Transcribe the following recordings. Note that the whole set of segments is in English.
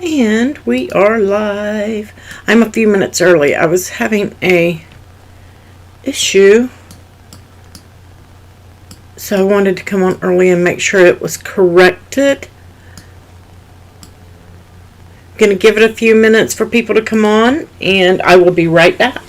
And we are live. I'm a few minutes early. I was having a issue, so I wanted to come on early and make sure it was corrected. I'm going to give it a few minutes for people to come on, and I will be right back.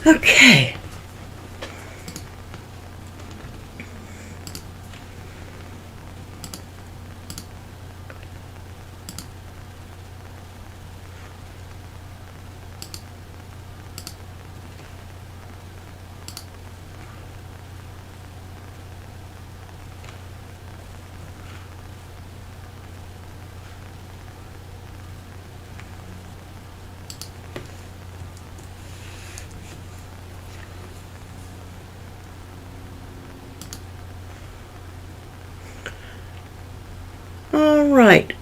Okay. Alright,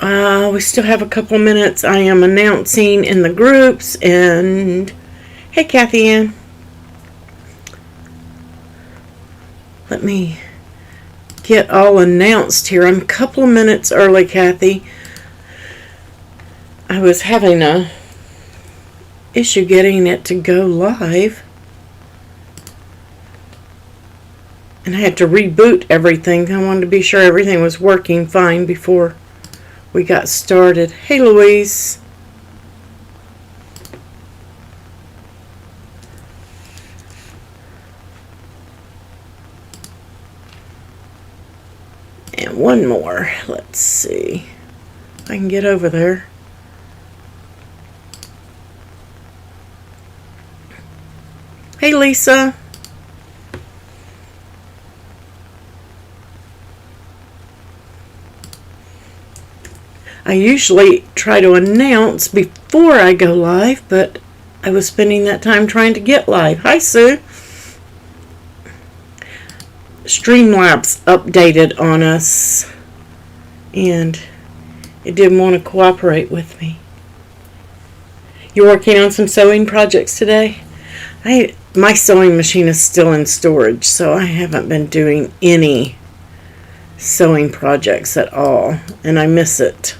we still have a couple minutes. I am announcing in the groups, and hey Kathy Ann, let me get all announced here. I'm a couple of minutes early, Kathy. I was having a issue getting it to go live, and I had to reboot everything. I wanted to be sure everything was working fine before we got started. Hey, Louise. And one more. Let's see if I can get over there. Hey, Lisa. I usually try to announce before I go live, but I was spending that time trying to get live. Hi, Sue. Streamlabs updated on us, and it didn't want to cooperate with me. You're working on some sewing projects today? My sewing machine is still in storage, so I haven't been doing any sewing projects at all, and I miss it.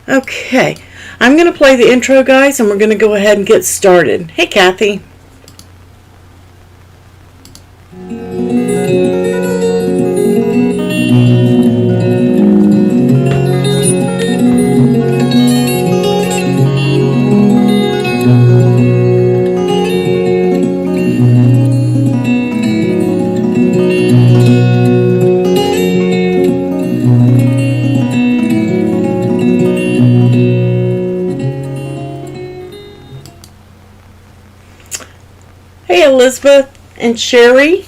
Okay, I'm going to play the intro, guys, and we're going to go ahead and get started. Hey, Kathy. Elizabeth and Sherry.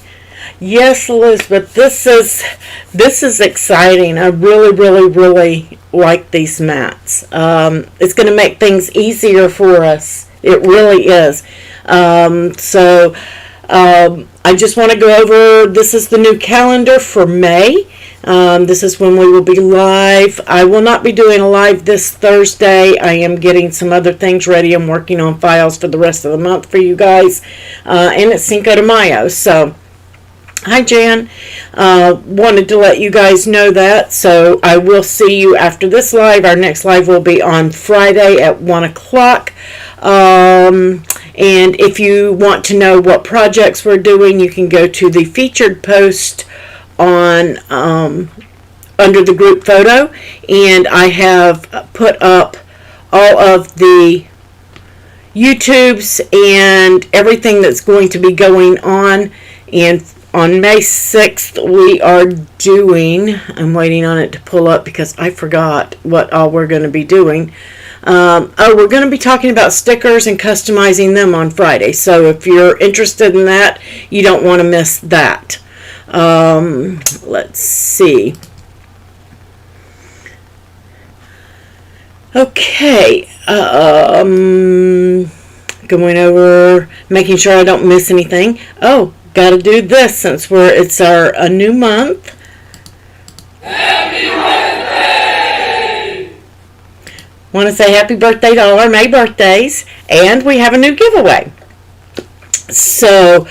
Yes, Elizabeth, this is exciting. I really like these mats. It's going to make things easier for us. It really is. I just want to go over, this is the new calendar for May. This is when we will be live. I will not be doing a live this Thursday. I am getting some other things ready. I'm working on files for the rest of the month for you guys. And it's Cinco de Mayo. So, hi Jan. Wanted to let you guys know that. So, I will see you after this live. Our next live will be on Friday at 1 o'clock. And if you want to know what projects we're doing, you can go to the featured post on under the group photo, and I have put up all of the YouTubes and everything that's going to be going on. And on May 6th we are doing, I'm waiting on it to pull up because I forgot what all we're going to be doing. We're going to be talking about stickers and customizing them on Friday, so if you're interested in that, you don't want to miss that. Let's see. Okay, going over, making sure I don't miss anything. Oh, got to do this since it's a new month. Happy birthday! Want to say happy birthday to all our May birthdays, and we have a new giveaway. So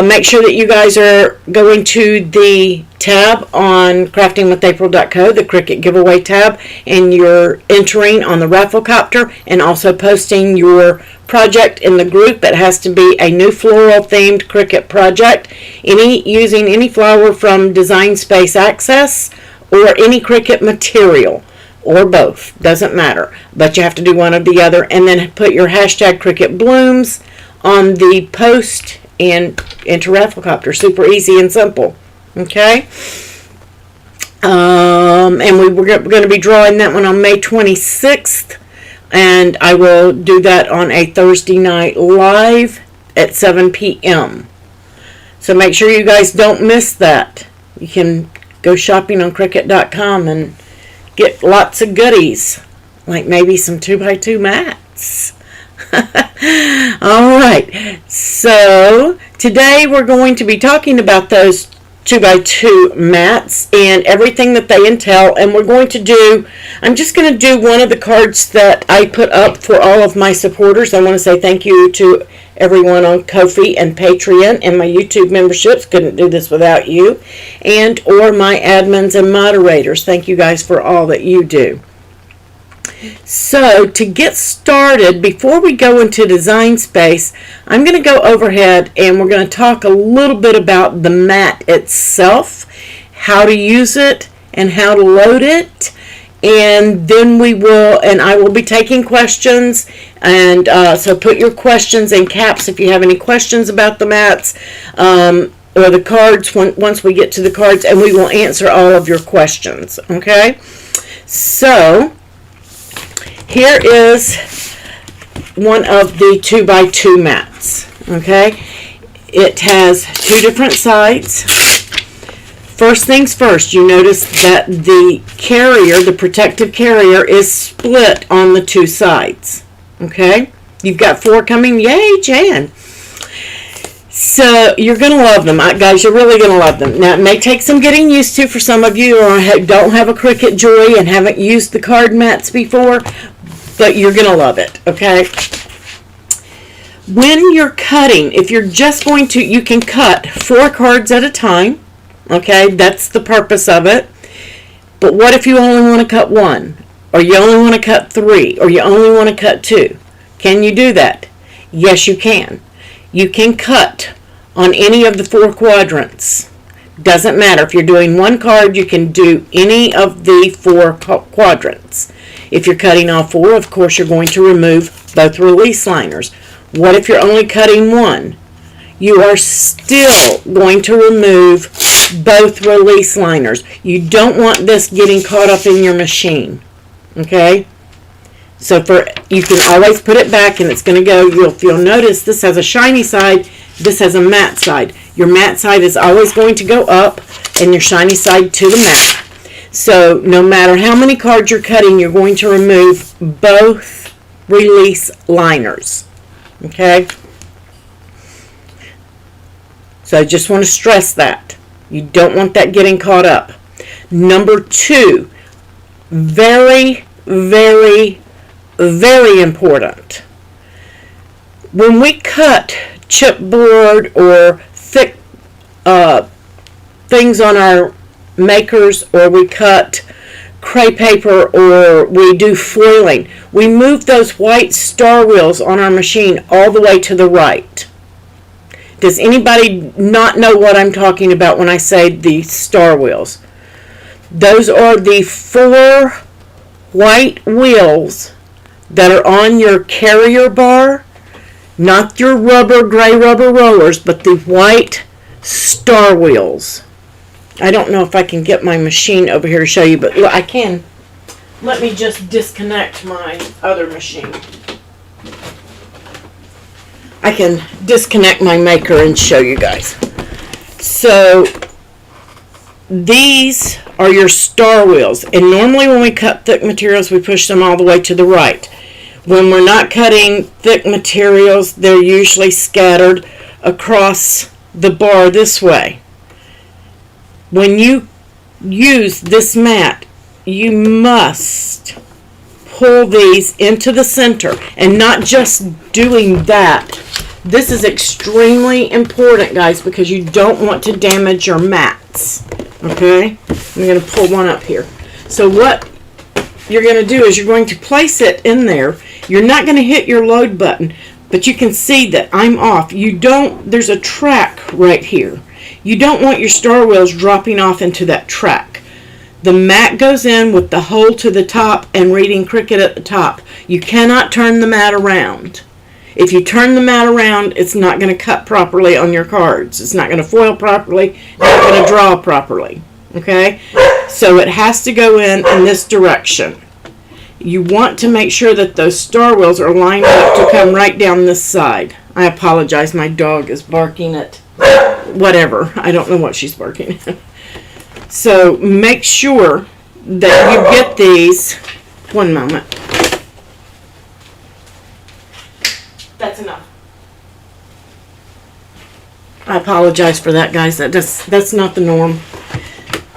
make sure that you guys are going to the tab on craftingwithapril.co, the Cricut giveaway tab, and you're entering on the rafflecopter and also posting your project in the group. It has to be a new floral themed Cricut project, using any flower from Designspace Access or any Cricut material, or both, doesn't matter, but you have to do one or the other, and then put your hashtag Cricut Blooms on the post and enter rafflecopter. Super easy and simple. Okay, and we're going to be drawing that one on May 26th, and I will do that on a Thursday night live at 7 p.m. So make sure you guys don't miss that. You can go shopping on Cricut.com and get lots of goodies, like maybe some 2x2 mats. Alright, so today we're going to be talking about those 2x2 mats and everything that they entail, and I'm just going to do one of the cards that I put up for all of my supporters. I want to say thank you to everyone on Ko-fi and Patreon and my YouTube memberships. Couldn't do this without you, and or my admins and moderators. Thank you guys for all that you do. So to get started, before we go into Designspace, I'm going to go overhead and we're going to talk a little bit about the mat itself, how to use it and how to load it, and then I will be taking questions, and so put your questions in caps if you have any questions about the mats or the cards once we get to the cards, and we will answer all of your questions. Okay, so here is one of the 2x2 mats. Okay, it has two different sides. First things first, you notice that the protective carrier, is split on the two sides. Okay, you've got 4 coming. Yay, Jan! So you're going to love them, guys. You're really going to love them. Now, it may take some getting used to for some of you who don't have a Cricut Joy and haven't used the card mats before, but you're going to love it, okay? When you're cutting, if you're just going to, you can cut 4 cards at a time, okay? That's the purpose of it. But what if you only want to cut 1? Or you only want to cut 3? Or you only want to cut 2? Can you do that? Yes, you can. You can cut on any of the 4 quadrants. Doesn't matter. If you're doing 1 card, you can do any of the 4 quadrants. If you're cutting all 4, of course, you're going to remove both release liners. What if you're only cutting 1? You are still going to remove both release liners. You don't want this getting caught up in your machine. Okay? So you can always put it back and it's going to go. You'll notice this has a shiny side. This has a matte side. Your matte side is always going to go up and your shiny side to the matte. So no matter how many cards you're cutting, you're going to remove both release liners. Okay? So I just want to stress that. You don't want that getting caught up. Number 2, very, very, very important. When we cut chipboard or thick things on our makers, or we cut crepe paper, or we do foiling, we move those white star wheels on our machine all the way to the right. Does anybody not know what I'm talking about when I say the star wheels? Those are the 4 white wheels that are on your carrier bar, not your gray rubber rollers, but the white star wheels. I don't know if I can get my machine over here to show you, but look, I can. Let me just disconnect my other machine. I can disconnect my maker and show you guys. So these are your star wheels, and normally when we cut thick materials we push them all the way to the right. When we're not cutting thick materials, they're usually scattered across the bar this way. When you use this mat, you must pull these into the center, and not just doing that. This is extremely important, guys, because you don't want to damage your mats. Okay? I'm going to pull one up here. So what you're going to do is you're going to place it in there. You're not going to hit your load button, but you can see that I'm off. There's a track right here. You don't want your star wheels dropping off into that track. The mat goes in with the hole to the top and reading Cricut at the top. You cannot turn the mat around. If you turn the mat around, it's not going to cut properly on your cards. It's not going to foil properly. It's not going to draw properly. Okay? So it has to go in this direction. You want to make sure that those star wheels are lined up to come right down this side. I apologize. My dog is barking at whatever. I don't know what she's barking at. So make sure that you get these. One moment. That's enough. I apologize for that, guys. That's not the norm.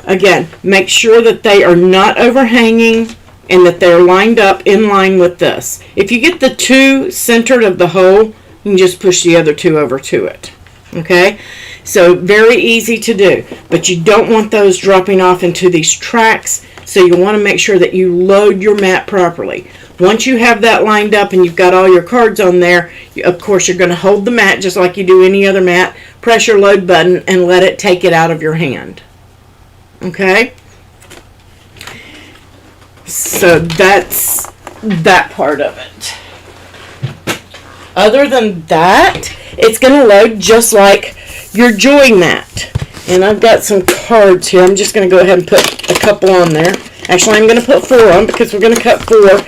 Again, make sure that they are not overhanging and that they're lined up in line with this. If you get the two centered of the hole, you can just push the other two over to it. Okay? So very easy to do, but you don't want those dropping off into these tracks, so you want to make sure that you load your mat properly. Once you have that lined up and you've got all your cards on there, of course you're going to hold the mat just like you do any other mat, press your load button and let it take it out of your hand. Okay? So that's that part of it. Other than that, it's going to load just like your joy mat. And I've got some cards here. I'm just going to go ahead and put a couple on there. Actually, I'm going to put 4 on because we're going to cut 4.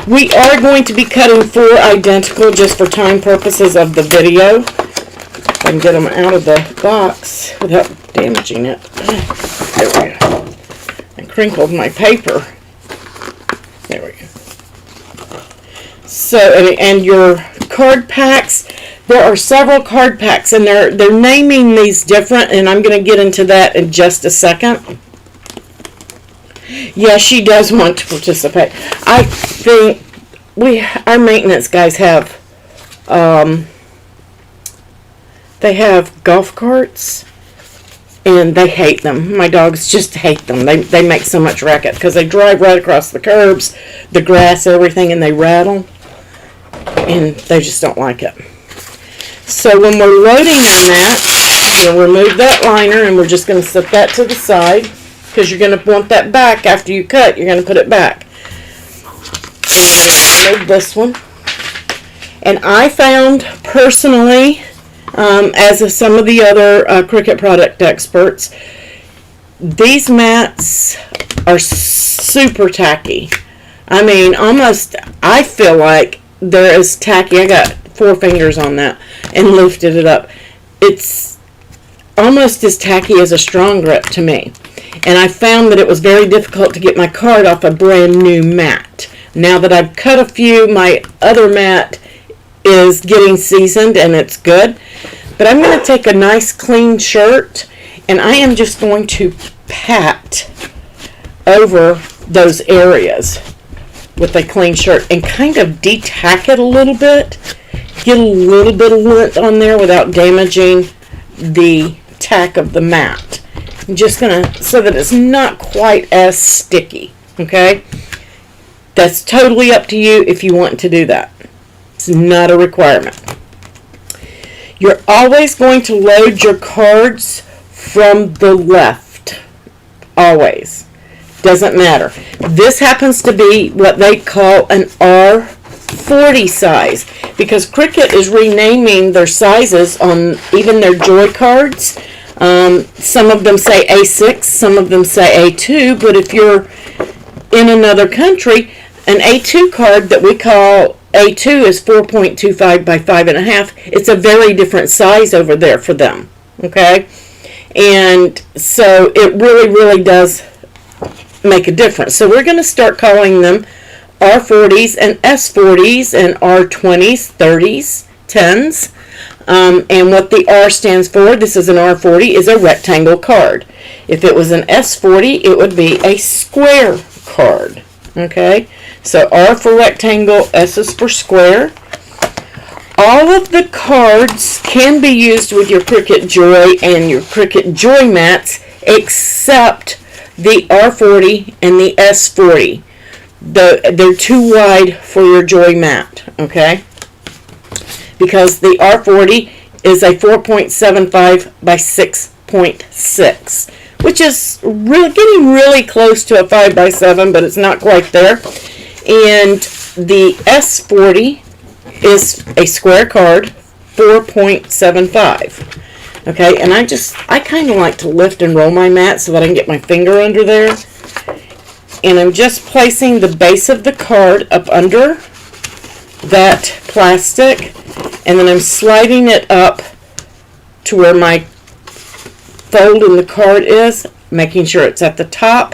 We are going to be cutting 4 identical just for time purposes of the video. If I can get them out of the box without damaging it. There we go. I crinkled my paper. There we go. So, and your card packs, there are several card packs, and they're naming these different, and I'm going to get into that in just a second. Yeah, she does want to participate. I think our maintenance guys have, they have golf carts, and they hate them. My dogs just hate them. They make so much racket because they drive right across the curbs, the grass, everything, and they rattle, and they just don't like it. So when we're loading on that, we'll remove that liner, and we're just going to set that to the side because you're going to want that back after you cut. You're going to put it back. And I'm going to load this one. And I found personally, as of some of the other Cricut product experts, these mats are super tacky. I mean, almost, I feel like they're as tacky. I got 4 fingers on that and lifted it up. It's almost as tacky as a strong grip to me. And I found that it was very difficult to get my card off a brand new mat. Now that I've cut a few, my other mat is getting seasoned and it's good. But I'm going to take a nice clean shirt and I am just going to pat over those areas with a clean shirt and kind of de-tack it a little bit. Get a little bit of lint on there without damaging the tack of the mat. I'm just going to, so that it's not quite as sticky, okay? That's totally up to you if you want to do that. It's not a requirement. You're always going to load your cards from the left. Always. Doesn't matter. This happens to be what they call an R40 size because Cricut is renaming their sizes on even their Joy cards. Some of them say A6, some of them say A2, but if you're in another country, an A2 card that we call A2 is 4.25 by 5.5. It's a very different size over there for them. Okay? And so it really, really does make a difference. So we're going to start calling them R40s and S40s and R20s, 30s, 10s. And what the R stands for, this is an R40, is a rectangle card. If it was an S40, it would be a square card. Okay, so R for rectangle, S is for square. All of the cards can be used with your Cricut Joy and your Cricut Joy mats, except the R40 and the S40. They're too wide for your Joy mat, okay? Because the R40 is a 4.75 by 6.6, which is getting really close to a 5 by 7, but it's not quite there. And the S40 is a square card, 4.75. Okay, and I kind of like to lift and roll my mat so that I can get my finger under there. And I'm just placing the base of the card up under that plastic, and then I'm sliding it up to where my fold in the card is, making sure it's at the top,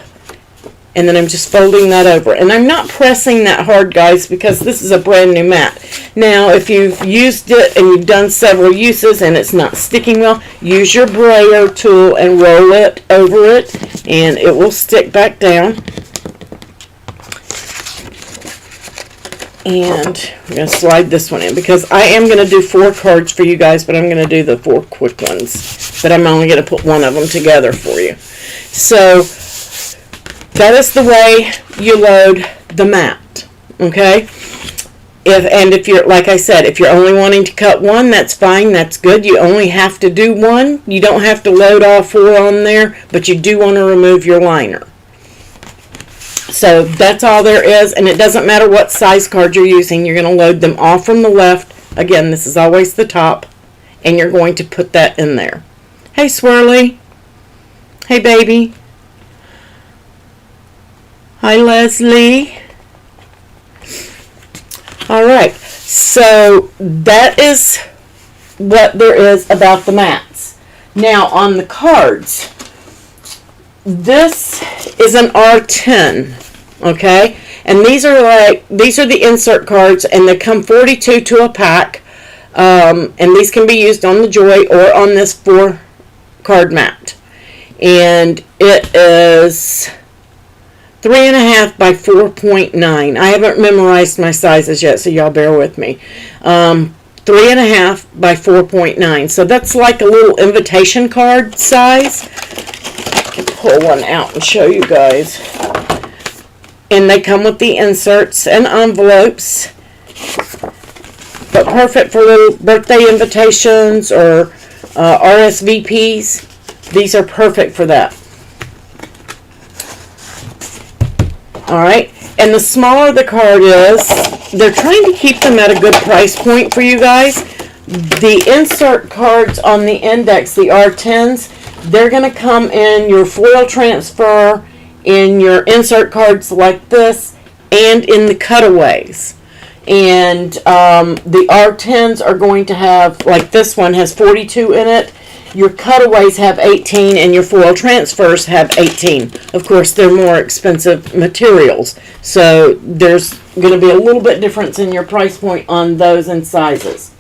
and then I'm just folding that over. And I'm not pressing that hard, guys, because this is a brand new mat. Now, if you've used it and you've done several uses and it's not sticking well, use your brayer tool and roll it over it, and it will stick back down. And I'm going to slide this one in because I am going to do 4 cards for you guys, but I'm going to do the 4 quick ones. But I'm only going to put one of them together for you. So that is the way you load the mat. Okay? If you're, like I said, if you're only wanting to cut one, that's fine. That's good. You only have to do one. You don't have to load all 4 on there, but you do want to remove your liner. So that's all there is, and it doesn't matter what size card you're using. You're going to load them all from the left. Again, this is always the top, and you're going to put that in there. Hey, Swirly. Hey, baby. Hi, Leslie. All right, so that is what there is about the mats. Now, on the cards, this is an R10, okay? And these are the insert cards, and they come 42 to a pack. And these can be used on the Joy or on this 4 card mat. And it is 3.5 by 4.9. I haven't memorized my sizes yet, so y'all bear with me. 3.5 by 4.9. So that's like a little invitation card size. Pull one out and show you guys. And they come with the inserts and envelopes, but perfect for little birthday invitations or RSVPs. These are perfect for that. Alright, and the smaller the card is, they're trying to keep them at a good price point for you guys. The insert cards on the index, the R10s, they're going to come in your foil transfer, in your insert cards like this, and in the cutaways. And the R10s are going to have, like this one has 42 in it. Your cutaways have 18, and your foil transfers have 18. Of course, they're more expensive materials. So there's going to be a little bit difference in your price point on those and sizes.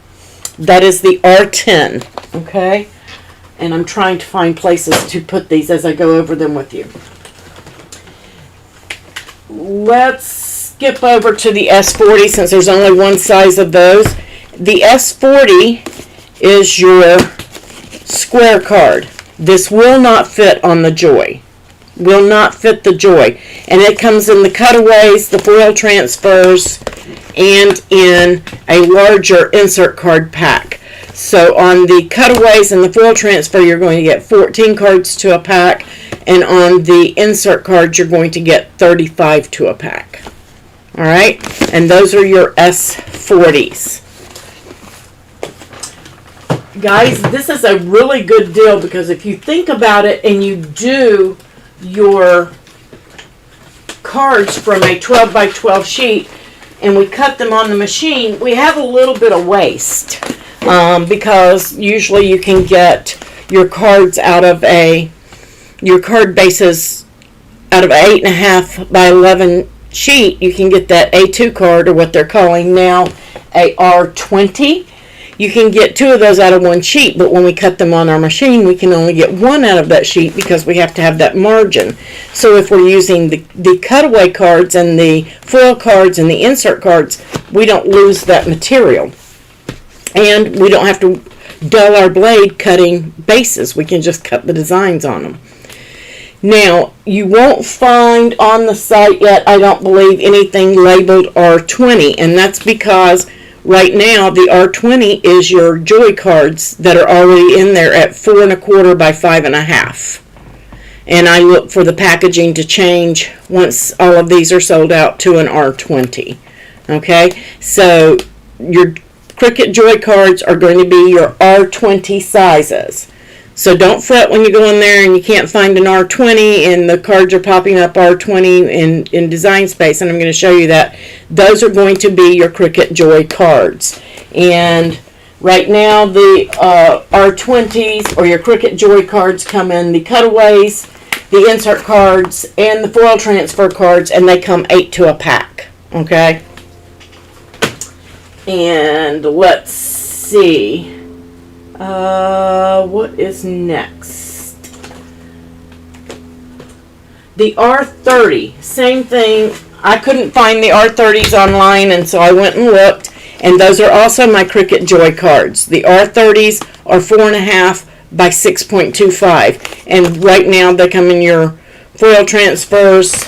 That is the R10, okay? And I'm trying to find places to put these as I go over them with you. Let's skip over to the S40 since there's only one size of those. The S40 is your square card. This will not fit on the Joy. Will not fit the Joy. And it comes in the cutaways, the foil transfers, and in a larger insert card pack. So on the cutaways and the foil transfer, you're going to get 14 cards to a pack, and on the insert cards, you're going to get 35 to a pack. All right, and those are your S40s. Guys, this is a really good deal because if you think about it and you do your cards from a 12 by 12 sheet and we cut them on the machine, we have a little bit of waste. Because usually you can get your cards out of your card bases out of an 8.5 by 11 sheet. You can get that A2 card, or what they're calling now a R20. You can get 2 of those out of 1 sheet, but when we cut them on our machine, we can only get 1 out of that sheet because we have to have that margin. So if we're using the cutaway cards and the foil cards and the insert cards, we don't lose that material. And we don't have to dull our blade cutting bases. We can just cut the designs on them. Now, you won't find on the site yet, I don't believe, anything labeled R20, and that's because right now the R20 is your joy cards that are already in there at 4 1/4 by 5 1/2. And I look for the packaging to change once all of these are sold out to an R20. Okay, so your Cricut Joy cards are going to be your R20 sizes. So don't fret when you go in there and you can't find an R20 and the cards are popping up R20 in DesignSpace, and I'm going to show you that. Those are going to be your Cricut Joy cards. And right now the R20s or your Cricut Joy cards come in the cutaways, the insert cards, and the foil transfer cards, and they come 8 to a pack. Okay? And let's see. What is next? The R30, same thing. I couldn't find the R30s online, and so I went and looked, and those are also my Cricut Joy cards. The R30s are 4 1/2 by 6.25, and right now they come in your foil transfers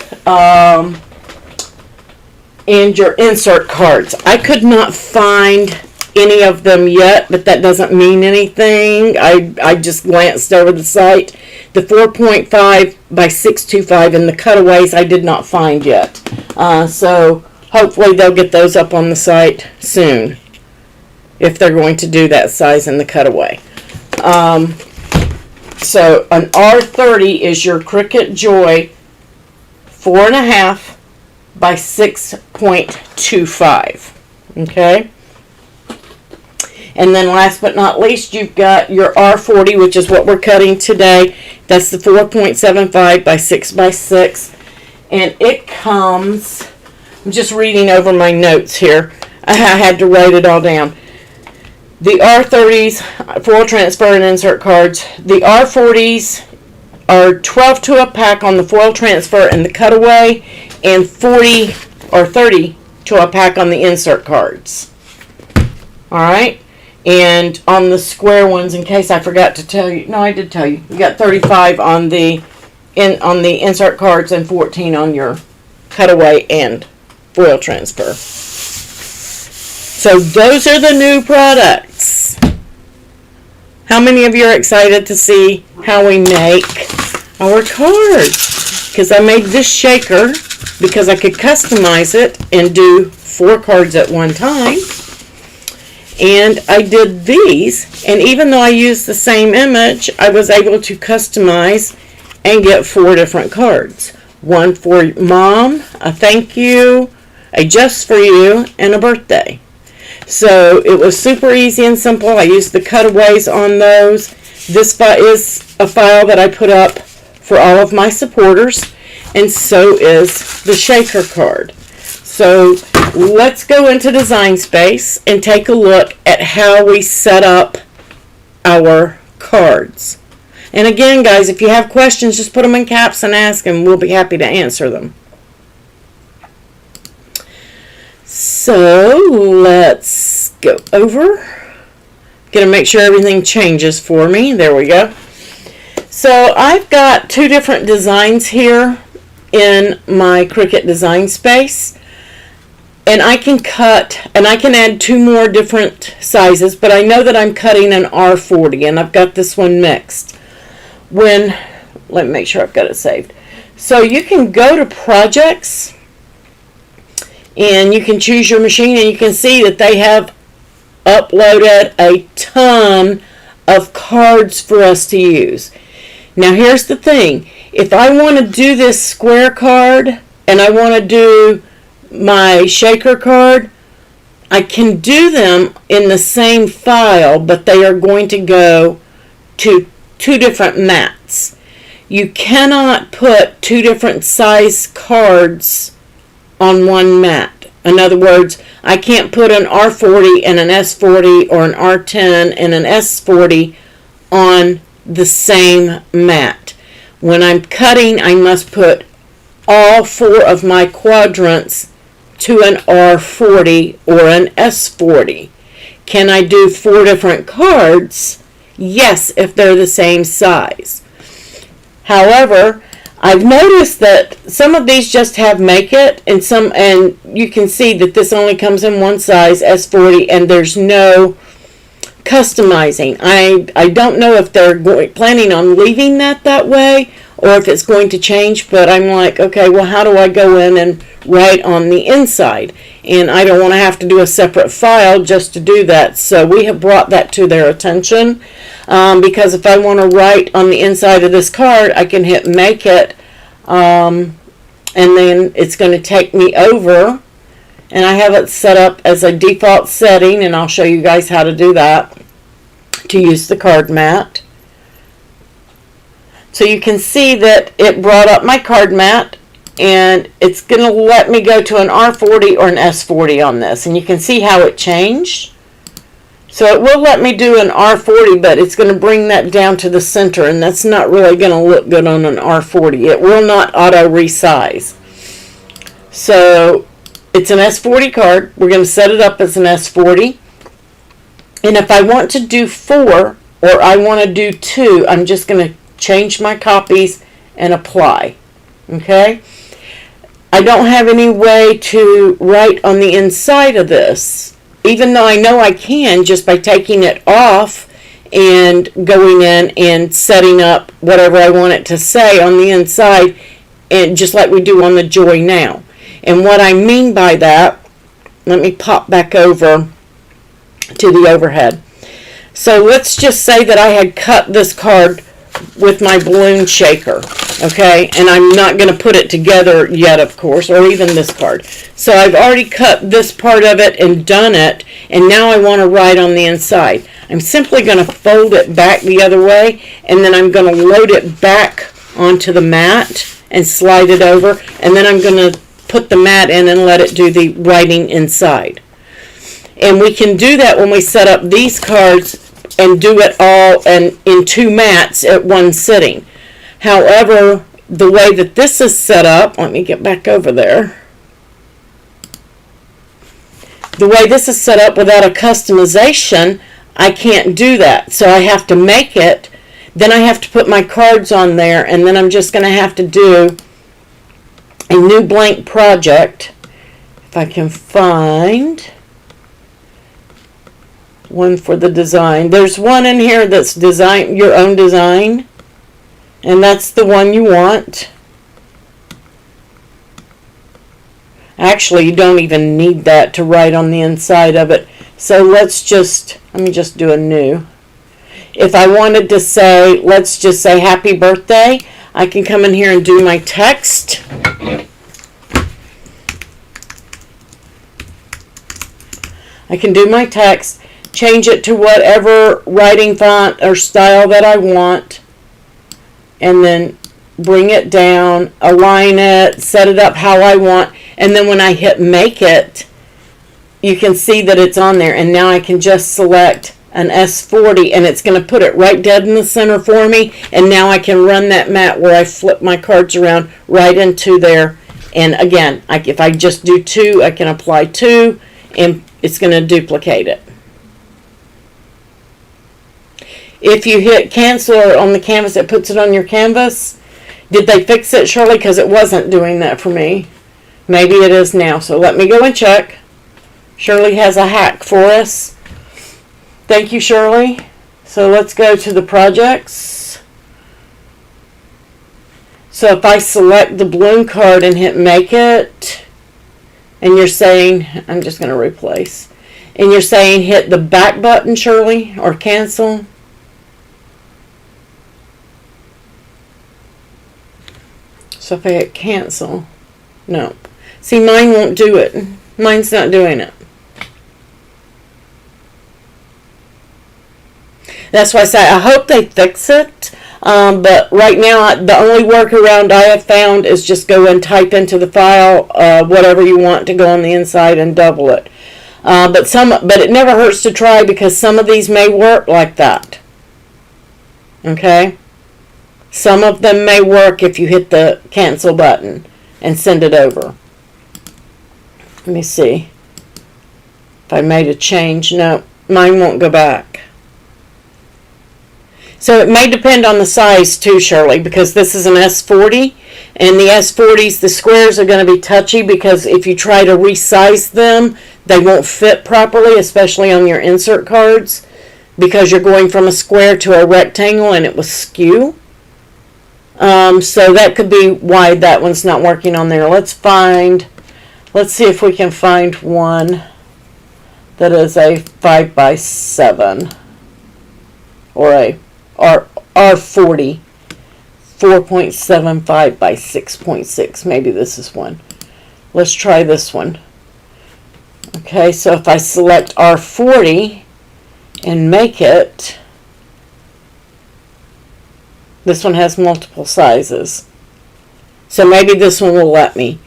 and your insert cards. I could not find any of them yet, but that doesn't mean anything. I just glanced over the site. The 4.5 by 625 and the cutaways I did not find yet. So hopefully they'll get those up on the site soon, if they're going to do that size in the cutaway. So an R30 is your Cricut Joy 4 1/2 by 6.25. Okay? And then last but not least, you've got your R40, which is what we're cutting today. That's the 4.75 by 6 by 6. And it comes, I'm just reading over my notes here. I had to write it all down. The R30s, foil transfer and insert cards. The R40s are 12 to a pack on the foil transfer and the cutaway, and 40 or 30 to a pack on the insert cards. All right. And on the square ones, in case I forgot to tell you, no, I did tell you. You got 35 on the insert cards and 14 on your cutaway and foil transfer. So those are the new products. How many of you are excited to see how we make our cards? Because I made this shaker because I could customize it and do 4 cards at one time. And I did these, and even though I used the same image, I was able to customize and get 4 different cards. One for mom, a thank you, a just for you, and a birthday. So it was super easy and simple. I used the cutaways on those. This is a file that I put up for all of my supporters, and so is the shaker card. So let's go into DesignSpace and take a look at how we set up our cards. And again, guys, if you have questions, just put them in caps and ask, and we'll be happy to answer them. So let's go over. Gonna make sure everything changes for me. There we go. So I've got 2 different designs here in my Cricut DesignSpace. And I can cut, and I can add 2 more different sizes, but I know that I'm cutting an R40, and I've got this one mixed. Let me make sure I've got it saved. So you can go to Projects, and you can choose your machine, and you can see that they have uploaded a ton of cards for us to use. Now here's the thing. If I want to do this square card, and I want to do my shaker card, I can do them in the same file, but they are going to go to two different mats. You cannot put two different size cards on one mat. In other words, I can't put an R40 and an S40 or an R10 and an S40 on the same mat. When I'm cutting, I must put all four of my quadrants to an R40 or an S40. Can I do four different cards? Yes, if they're the same size. However, I've noticed that some of these just have make it, and you can see that this only comes in one size, S40, and there's no customizing. I don't know if they're planning on leaving that way or if it's going to change, but I'm like, okay, well, how do I go in and write on the inside? And I don't want to have to do a separate file just to do that. So we have brought that to their attention, because if I want to write on the inside of this card, I can hit make it, and then it's going to take me over, and I have it set up as a default setting, and I'll show you guys how to do that, to use the card mat. So you can see that it brought up my card mat, and it's going to let me go to an R40 or an S40 on this, and you can see how it changed. So it will let me do an R40, but it's going to bring that down to the center, and that's not really going to look good on an R40. It will not auto resize. So it's an S40 card. We're going to set it up as an S40. And if I want to do 4 or I want to do 2, I'm just going to change my copies and apply. Okay? I don't have any way to write on the inside of this, even though I know I can just by taking it off and going in and setting up whatever I want it to say on the inside, and just like we do on the Joy Now. And what I mean by that, let me pop back over to the overhead. So let's just say that I had cut this card with my balloon shaker, okay, and I'm not going to put it together yet, of course, or even this card. So I've already cut this part of it and done it, and now I want to write on the inside. I'm simply going to fold it back the other way, and then I'm going to load it back onto the mat and slide it over, and then I'm going to put the mat in and let it do the writing inside. And we can do that when we set up these cards and do it all and in 2 mats at one sitting. However, the way that this is set up, let me get back over there. The way this is set up without a customization, I can't do that. So I have to make it, then I have to put my cards on there, and then I'm just going to have to do a new blank project. If I can find one for the design. There's one in here that's design, your own design, and that's the one you want. Actually, you don't even need that to write on the inside of it. So let me just do a new. If I wanted to say, let's just say happy birthday, I can come in here and do my text. I can do my text, change it to whatever writing font or style that I want, and then bring it down, align it, set it up how I want, and then when I hit make it, you can see that it's on there, and now I can just select an S40, and it's going to put it right dead in the center for me, and now I can run that mat where I flip my cards around right into there. And again, if I just do 2, I can apply 2, and it's going to duplicate it. If you hit cancel on the canvas, it puts it on your canvas. Did they fix it, Shirley? Because it wasn't doing that for me. Maybe it is now. So let me go and check. Shirley has a hack for us. Thank you, Shirley. So let's go to the projects. So if I select the balloon card and hit make it, and you're saying, I'm just going to replace, and you're saying hit the back button, Shirley, or cancel. So if I hit cancel, no. See, mine won't do it. Mine's not doing it. That's why I say I hope they fix it. But right now, the only workaround I have found is just go and type into the file whatever you want to go on the inside and double it. But it never hurts to try, because some of these may work like that. Okay? Some of them may work if you hit the cancel button and send it over. Let me see if I made a change. No, mine won't go back. So it may depend on the size too, Shirley, because this is an S40, and the S40s, the squares are going to be touchy, because if you try to resize them, they won't fit properly, especially on your insert cards, because you're going from a square to a rectangle and it will skew. So that could be why that one's not working on there. Let's see if we can find one that is a 5x7 or a R40 4.75 by 6.6. Maybe this is one. Let's try this one. Okay, so if I select R40 and make it, this one has multiple sizes. So maybe this one will let me.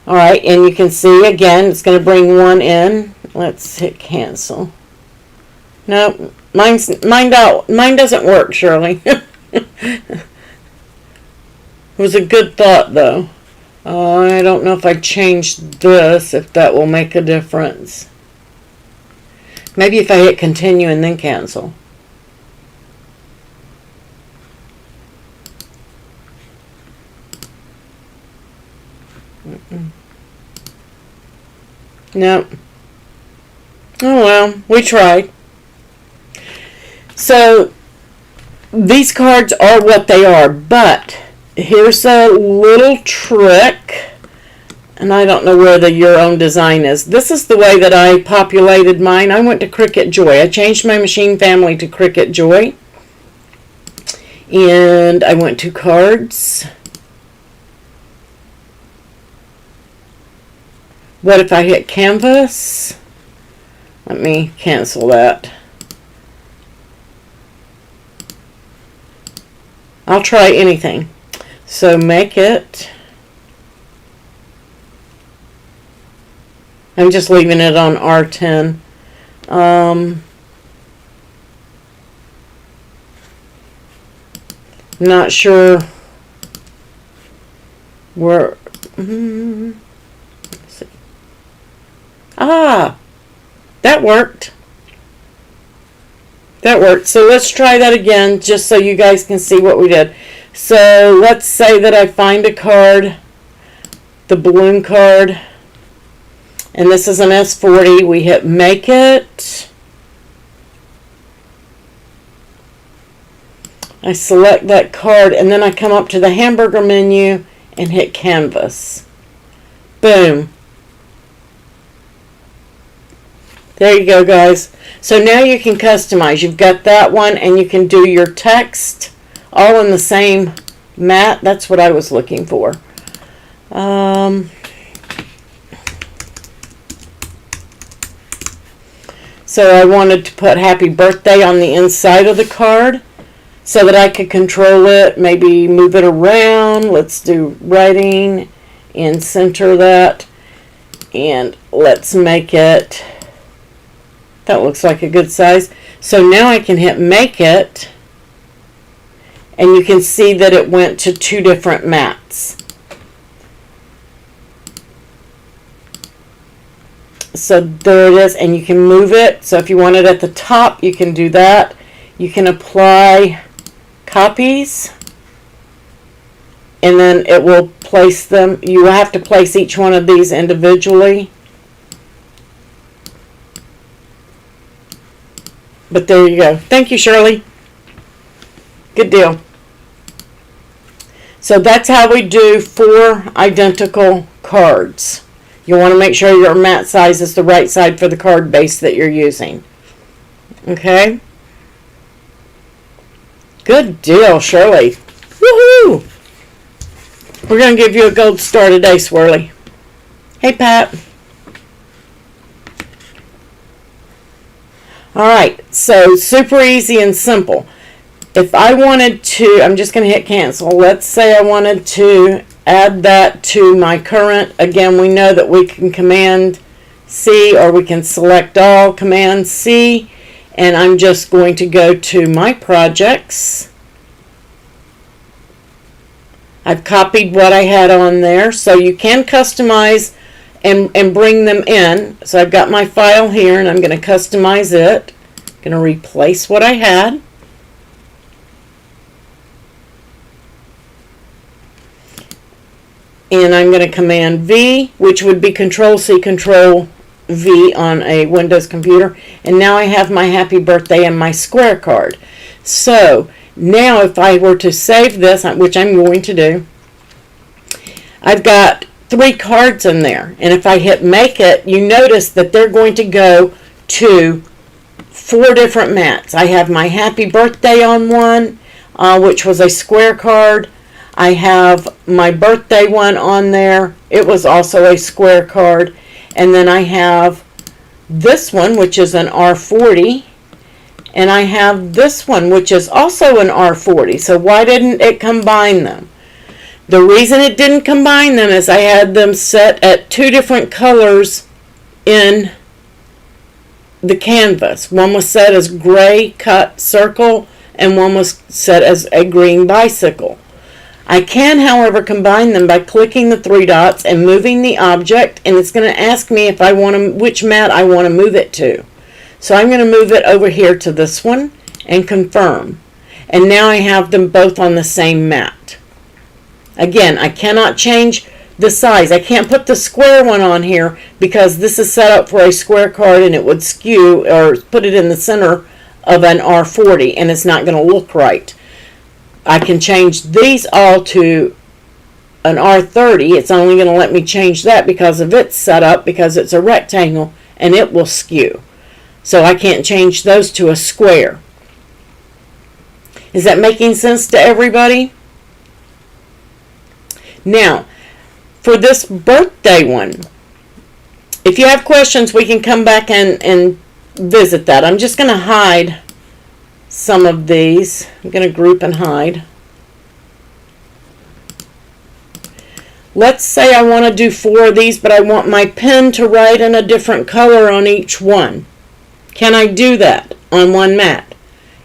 Alright, and you can see again, it's going to bring one in. Let's hit cancel. Nope, mine doesn't work, Shirley. It was a good thought, though. I don't know if I changed this, if that will make a difference. Maybe if I hit continue and then cancel. Nope. Oh well, we tried. So these cards are what they are, but here's a little trick, and I don't know where the your own design is. This is the way that I populated mine. I went to Cricut Joy. I changed my machine family to Cricut Joy, and I went to cards. What if I hit canvas? Let me cancel that. I'll try anything. So make it. I'm just leaving it on R10. Not sure where. Let's see. Ah, that worked. That worked. So let's try that again, just so you guys can see what we did. So let's say that I find a card, the balloon card, and this is an S40. We hit make it. I select that card, and then I come up to the hamburger menu and hit canvas. Boom. There you go, guys. So now you can customize. You've got that one, and you can do your text all in the same mat. That's what I was looking for. So I wanted to put happy birthday on the inside of the card so that I could control it, maybe move it around. Let's do writing and center that, and let's make it. That looks like a good size. So now I can hit make it, and you can see that it went to two different mats. So there it is, and you can move it. So if you want it at the top, you can do that. You can apply copies, and then it will place them. You will have to place each one of these individually. But there you go. Thank you, Shirley. Good deal. So that's how we do 4 identical cards. You want to make sure your mat size is the right side for the card base that you're using. Okay? Good deal, Shirley. Woohoo! We're going to give you a gold star today, Swirly. Hey, Pat. Alright, so super easy and simple. If I wanted to, I'm just going to hit cancel. Let's say I wanted to add that to my current. Again, we know that we can Command C or we can select all, Command C, and I'm just going to go to my projects. I've copied what I had on there, so you can customize and bring them in. So I've got my file here and I'm going to customize it. I'm going to replace what I had. And I'm going to Command V, which would be Control C, Control V on a Windows computer. And now I have my happy birthday and my square card. So now if I were to save this, which I'm going to do, I've got 3 cards in there. And if I hit make it, you notice that they're going to go to 4 different mats. I have my happy birthday on one, which was a square card. I have my birthday one on there. It was also a square card. And then I have this one, which is an R40. And I have this one, which is also an R40. So why didn't it combine them? The reason it didn't combine them is I had them set at 2 different colors in the canvas. One was set as gray cut circle and one was set as a green bicycle. I can, however, combine them by clicking the 3 dots and moving the object, and it's going to ask me if I want to, which mat I want to move it to. So I'm going to move it over here to this one and confirm. And now I have them both on the same mat. Again, I cannot change the size. I can't put the square one on here because this is set up for a square card and it would skew or put it in the center of an R40 and it's not going to look right. I can change these all to an R30. It's only going to let me change that because of its setup, because it's a rectangle and it will skew. So I can't change those to a square. Is that making sense to everybody? Now, for this birthday one, if you have questions, we can come back and visit that. I'm just going to hide some of these. I'm going to group and hide. Let's say I want to do 4 of these, but I want my pen to write in a different color on each one. Can I do that on one mat?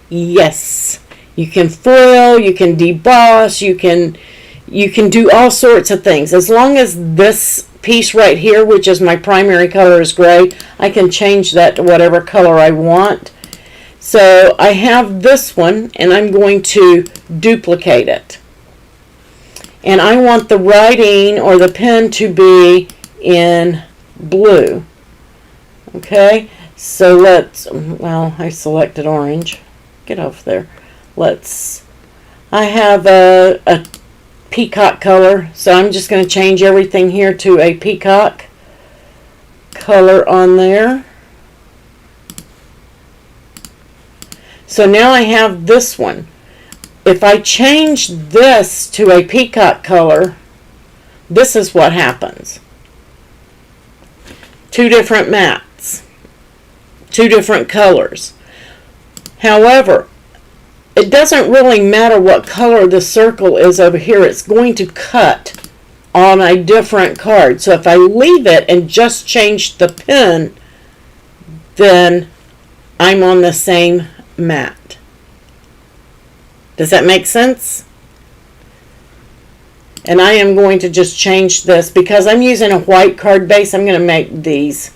Yes. You can foil, you can deboss, you can do all sorts of things. As long as this piece right here, which is my primary color, is gray, I can change that to whatever color I want. So I have this one and I'm going to duplicate it. And I want the writing or the pen to be in blue. Okay, so let's, well, I selected orange. Get off there. I have a peacock color, so I'm just going to change everything here to a peacock color on there. So now I have this one. If I change this to a peacock color, this is what happens. 2 different mats, 2 different colors. However, it doesn't really matter what color the circle is over here. It's going to cut on a different card. So if I leave it and just change the pen, then I'm on the same mat. Does that make sense? And I am going to just change this because I'm using a white card base. I'm going to make these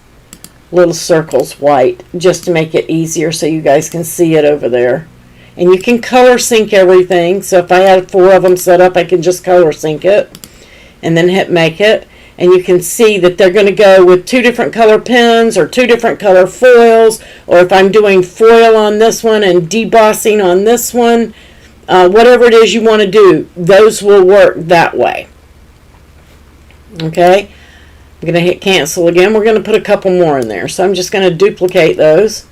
little circles white just to make it easier so you guys can see it over there. And you can color sync everything. So if I had 4 of them set up, I can just color sync it and then hit make it. And you can see that they're going to go with 2 different color pens or 2 different color foils. Or if I'm doing foil on this one and debossing on this one, whatever it is you want to do, those will work that way. Okay, I'm going to hit cancel again. We're going to put a couple more in there. So I'm just going to duplicate those.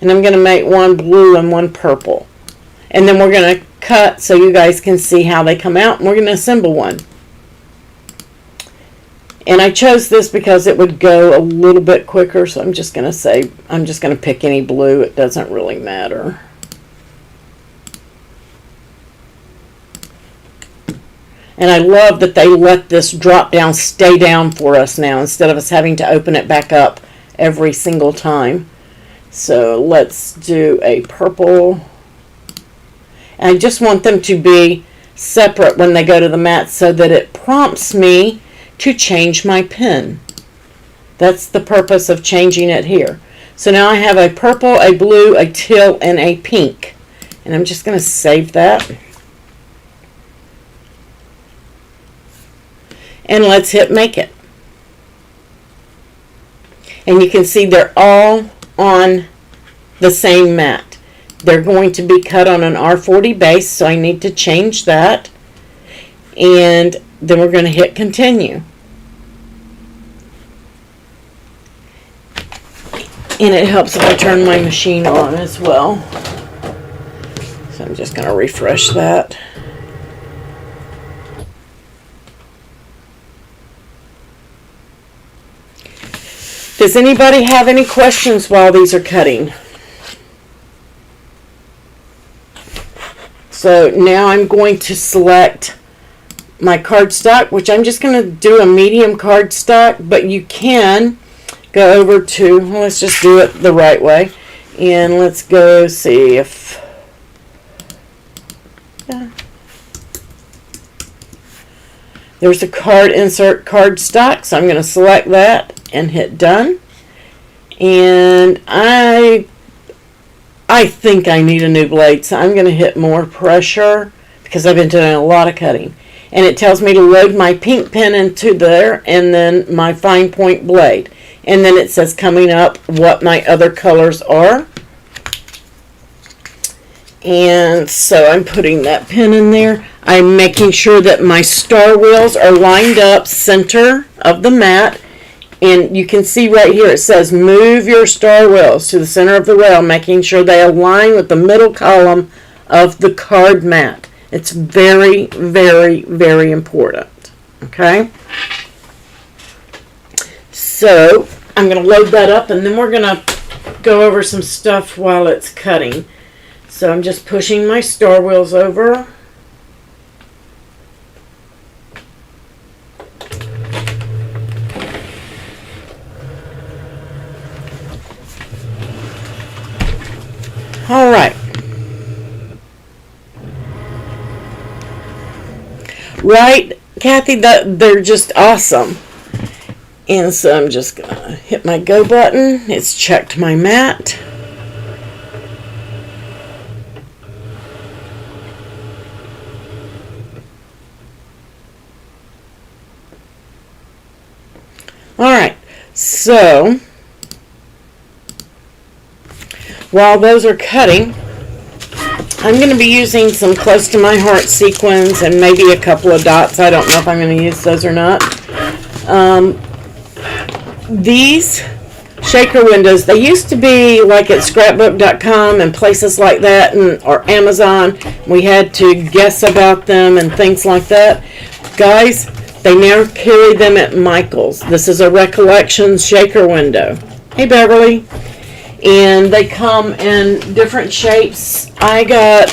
And I'm going to make one blue and one purple. And then we're going to cut so you guys can see how they come out. And we're going to assemble one. And I chose this because it would go a little bit quicker, so I'm just going to pick any blue. It doesn't really matter. And I love that they let this drop down stay down for us now instead of us having to open it back up every single time. So let's do a purple. And I just want them to be separate when they go to the mat so that it prompts me to change my pen. That's the purpose of changing it here. So now I have a purple, a blue, a teal, and a pink. And I'm just going to save that. And let's hit make it. And you can see they're all on the same mat. They're going to be cut on an R40 base, so I need to change that. And then we're going to hit continue. And it helps if I turn my machine on as well. So I'm just going to refresh that. Does anybody have any questions while these are cutting? So now I'm going to select my cardstock, which I'm just going to do a medium cardstock, but you can go over to, well, let's just do it the right way. And let's go see if, yeah. There's a card insert cardstock, so I'm going to select that and hit done. And I think I need a new blade, so I'm going to hit more pressure because I've been doing a lot of cutting. And it tells me to load my pink pen into there and then my fine point blade. And then it says coming up what my other colors are. And so I'm putting that pen in there. I'm making sure that my star wheels are lined up center of the mat. And you can see right here it says move your star wheels to the center of the rail, making sure they align with the middle column of the card mat. It's very, very, very important. Okay? So I'm going to load that up and then we're going to go over some stuff while it's cutting. So I'm just pushing my star wheels over. All right. Right, Kathy, they're just awesome. And so I'm just going to hit my go button. It's checked my mat. All right, so while those are cutting, I'm going to be using some close to my heart sequins and maybe a couple of dots. I don't know if I'm going to use those or not. These shaker windows, they used to be like at scrapbook.com and places like that, or Amazon. We had to guess about them and things like that. Guys, they now carry them at Michael's. This is a Recollections shaker window. Hey, Beverly. And they come in different shapes. I got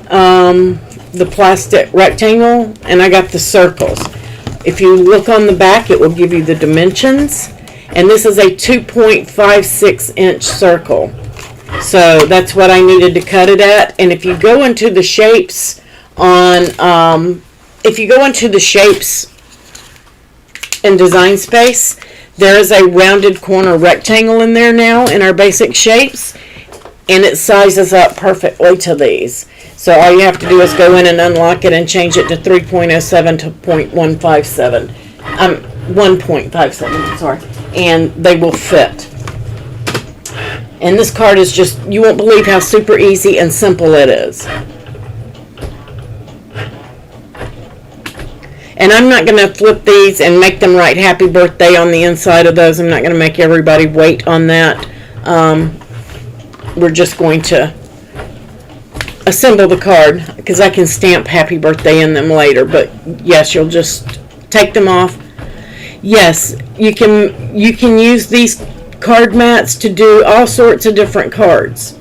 the plastic rectangle and I got the circles. If you look on the back, it will give you the dimensions. And this is a 2.56 inch circle. So that's what I needed to cut it at. And if you go into the shapes on, if you go into the shapes in Designspace, there is a rounded corner rectangle in there now in our basic shapes, and it sizes up perfectly to these. So all you have to do is go in and unlock it and change it to 3.07 to 0.157. 1.57, sorry. And they will fit. And this card is just, you won't believe how super easy and simple it is. And I'm not going to flip these and make them write happy birthday on the inside of those. I'm not going to make everybody wait on that. We're just going to assemble the card because I can stamp happy birthday in them later. But yes, you'll just take them off. Yes, you can use these card mats to do all sorts of different cards.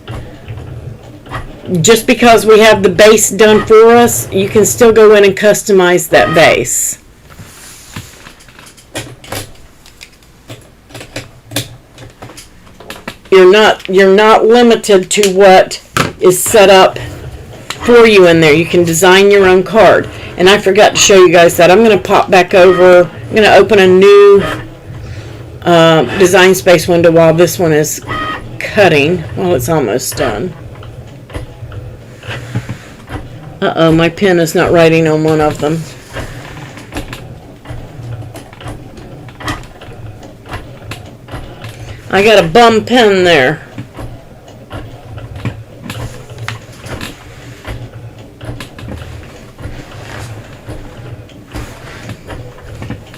Just because we have the base done for us, you can still go in and customize that base. You're not limited to what is set up for you in there. You can design your own card. And I forgot to show you guys that. I'm going to pop back over. I'm going to open a new design space window while this one is cutting. Well, it's almost done. Uh-oh, my pen is not writing on one of them. I got a bum pen there.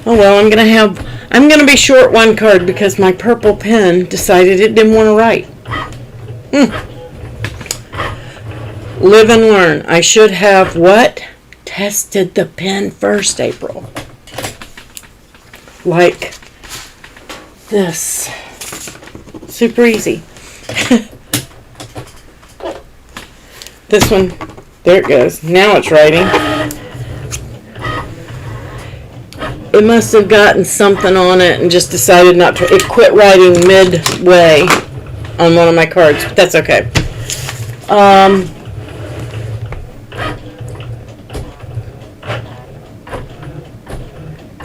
Oh well, I'm gonna be short one card because my purple pen decided it didn't want to write. Live and learn. I should have what? Tested the pen first, April. Like this. Super easy. This one, there it goes. Now it's writing. It must have gotten something on it and just decided not to. It quit writing midway on one of my cards, but that's okay.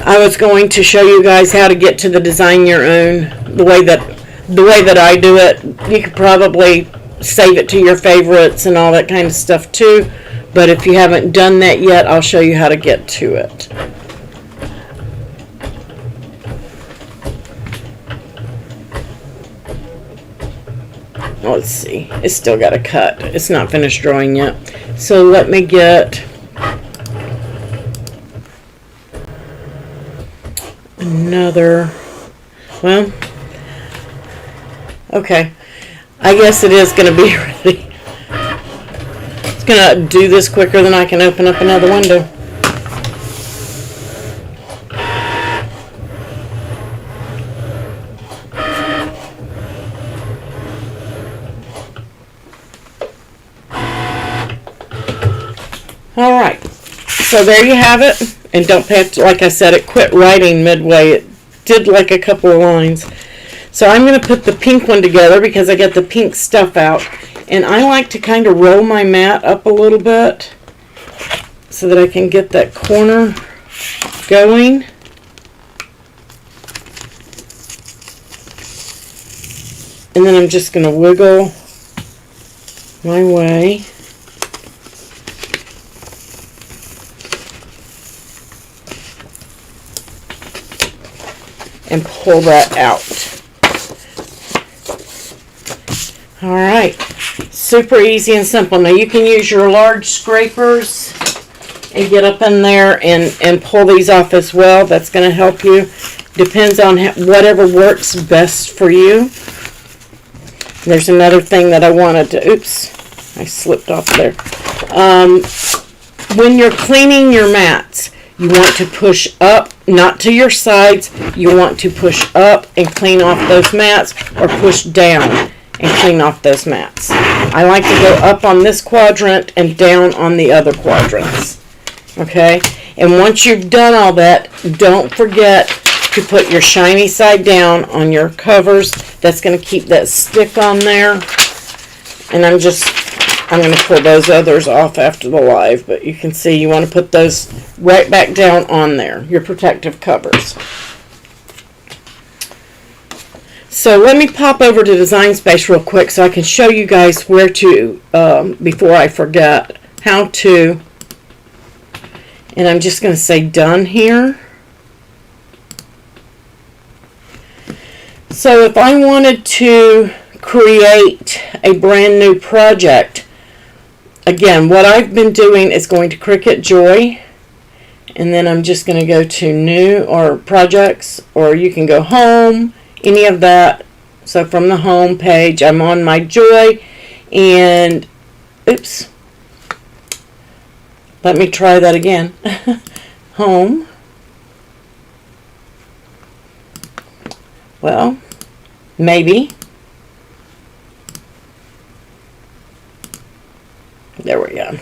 I was going to show you guys how to get to the design your own the way that I do it. You could probably save it to your favorites and all that kind of stuff too, but if you haven't done that yet, I'll show you how to get to it. Let's see, it's still got a cut. It's not finished drawing yet. So let me get another, well, okay, I guess it is going to be ready. It's going to do this quicker than I can open up another window. Alright, so there you have it. And don't pay it, like I said, it quit writing midway. It did like a couple of lines. So I'm going to put the pink one together because I got the pink stuff out. And I like to kind of roll my mat up a little bit so that I can get that corner going. And then I'm just going to wiggle my way. And pull that out. Alright, super easy and simple. Now you can use your large scrapers and get up in there and pull these off as well. That's going to help you. Depends on whatever works best for you. There's another thing that I wanted to, oops, I slipped off there. When you're cleaning your mats, you want to push up, not to your sides. You want to push up and clean off those mats, or push down and clean off those mats. I like to go up on this quadrant and down on the other quadrants. Okay? And once you've done all that, don't forget to put your shiny side down on your covers. That's going to keep that stick on there. And I'm going to pull those others off after the live, but you can see you want to put those right back down on there, your protective covers. So let me pop over to Design Space real quick so I can show you guys where to, before I forget, how to, and I'm just going to say done here. So if I wanted to create a brand new project, again, what I've been doing is going to Cricut Joy, and then I'm just going to go to new or projects, or you can go home, any of that. So from the home page, I'm on my Joy, and oops, let me try that again. Home, Well, maybe. There we go.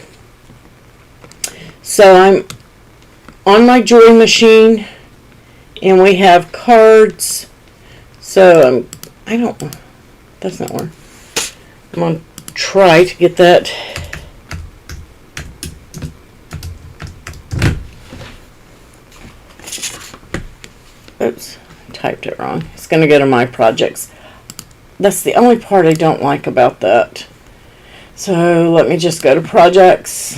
So I'm on my drawing machine, and we have cards. So that's not work. I'm going to try to get that. Oops, I typed it wrong. It's going to go to my projects. That's the only part I don't like about that. So let me just go to projects.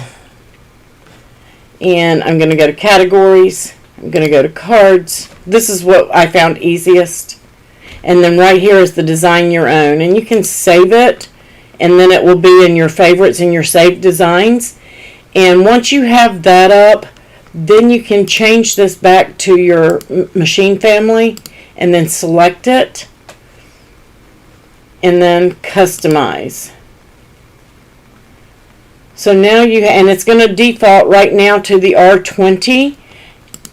And I'm going to go to categories. I'm going to go to cards. This is what I found easiest. And then right here is the design your own. And you can save it. And then it will be in your favorites and your saved designs. And once you have that up, then you can change this back to your machine family. And then select it. And then customize. So now and it's going to default right now to the R20.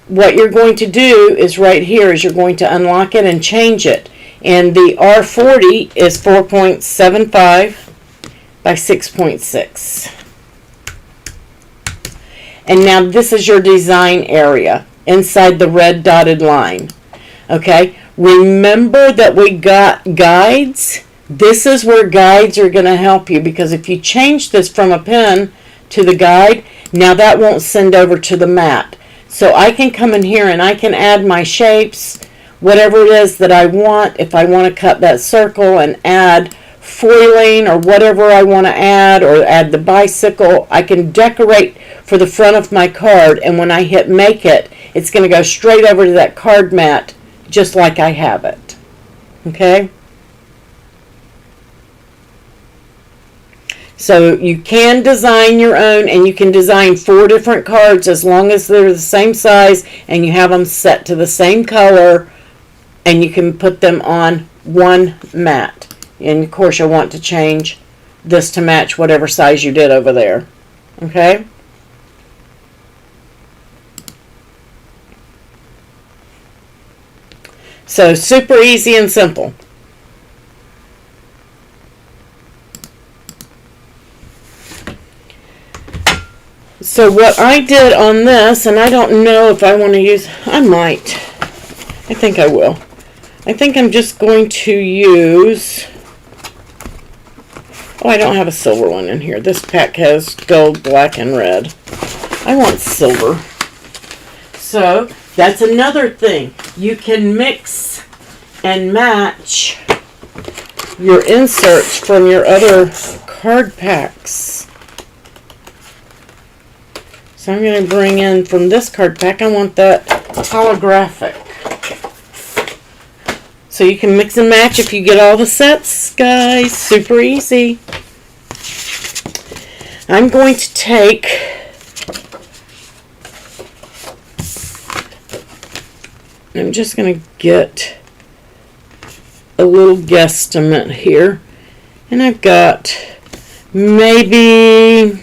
What you're going to do is right here is you're going to unlock it and change it. And the R40 is 4.75 by 6.6. And now this is your design area inside the red dotted line. Okay, remember that we got guides. This is where guides are going to help you, because if you change this from a pen to the guide, now that won't send over to the mat. So I can come in here and I can add my shapes, whatever it is that I want. If I want to cut that circle and add foiling or whatever I want to add, or add the bicycle, I can decorate for the front of my card, and when I hit make it, it's going to go straight over to that card mat just like I have it. Okay? So you can design your own, and you can design 4 different cards as long as they're the same size and you have them set to the same color, and you can put them on one mat. And of course you'll want to change this to match whatever size you did over there. Okay? So super easy and simple. So what I did on this, and I don't know if I want to use, I might. I think I will. I think I'm just going to use, oh, I don't have a silver one in here. This pack has gold, black, and red. I want silver. So that's another thing. You can mix and match your inserts from your other card packs. So I'm going to bring in from this card pack, I want that holographic. So you can mix and match if you get all the sets, guys. Super easy. I'm going to take I'm just going to get a little guesstimate here. And I've got maybe